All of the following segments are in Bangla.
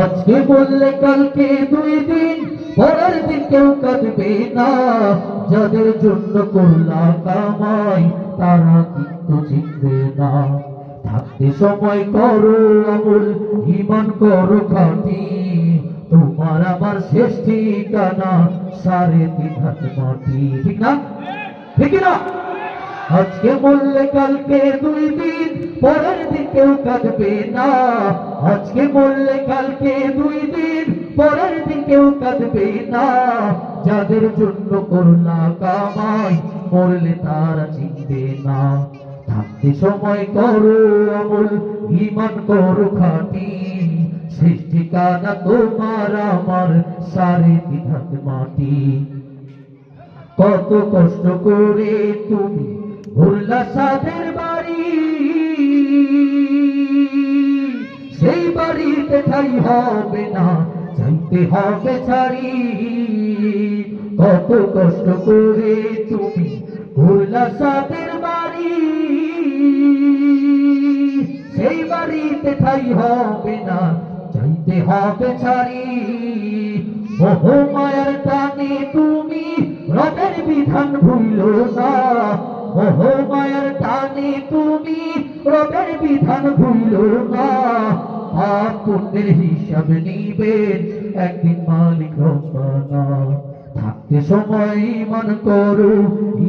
আজকে বললে কালকে 2 দিন, পরের দিন কেউ কাঁদবে না। যাদের জন্য করলা কামাই তারা কিন্তু চিনবে না। থাকতে সময় করো আমল, ঈমান করো খাঁটি। তোমার আমার শেষ ঠিকানা 3.5 হাত মাটি। ঠিক না? ঠিক না? আজকে বললে কালকে 2 দিন, পরের দিন কেউ কাঁদবে না। আজকে বললে কালকে 2 দিন, পরের দিন কেউ কাঁদবে না। যাদের জন্য করলা কামাই মরলে তারা চিনবে না। থাকতে সময় করো আমল, ঈমান করো খাঁটি। শেষ ঠিকানা তোমার আমার 3.5 হাত মাটি। কত কষ্ট করে তুমি ভুললা সাদের বাড়ি, সেই বাড়িতে ঠাই হবে না, চাইতে হবে ছাড়ি। কত কষ্ট করে তুমি ভুললা সাদের বাড়ি, সেই বাড়িতে ঠাই হবে না, চাইতে হবে ছাড়ি। মোহ মায়ার টানে তুমি রবের বিধান ভুলো না। মোহ মায়ার টানে তুমি রবের বিধান ভুলো না। পাপ পুণ্যের হিসাব নিবেন একদিন মালিক রব্বানা। থাকতে সময়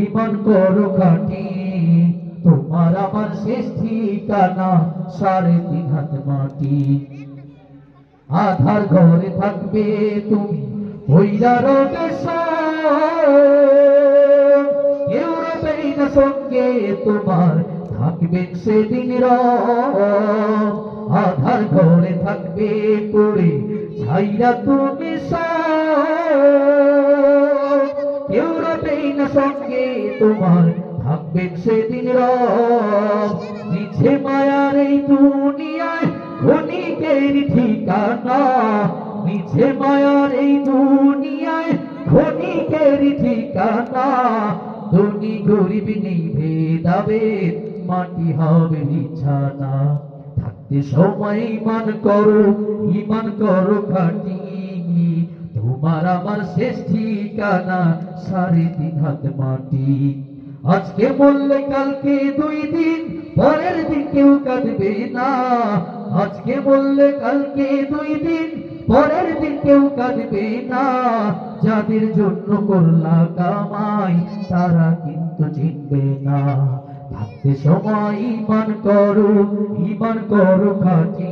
ঈমান করো খাঁটি। তোমার আমার শেষ ঠিকানা 3.5 হাত মাটি। আধার ঘরে থাকবে তুমি হইরা রবে কেউ রবেই না সঙ্গে তোমার, থাকবেন সেদিন রব। আধার ঘরে থাকবে পড়ে ছাইরা তুমি কেউ রবেই না সঙ্গে তোমার, থাকবেন সেদিন রব। মিছে মায়ার এই দুনিয়ায় ক্ষণিকের ঠিকানা, মিছে মায়ার এই দুনিয়ায় ক্ষণিকের ঠিকানা। ধনী গরিব নিভে যাবে, মাটি হবে বিছানা। থাকতে সময় ঈমান করো খাঁটি। তোমার আমার শেষ ঠিকানা 3.5 হাত মাটি। আজকে বললে কালকে 2 দিন, পরের দিন কেউ কাঁদবে না। আজকে বললে কালকে 2 দিন, পরের দিন কেউ কাঁদবে না। যাদের জন্য করলা কামাই তারা কিন্তু চিনবে না। থাকতে সময় ঈমান করো খাঁটি।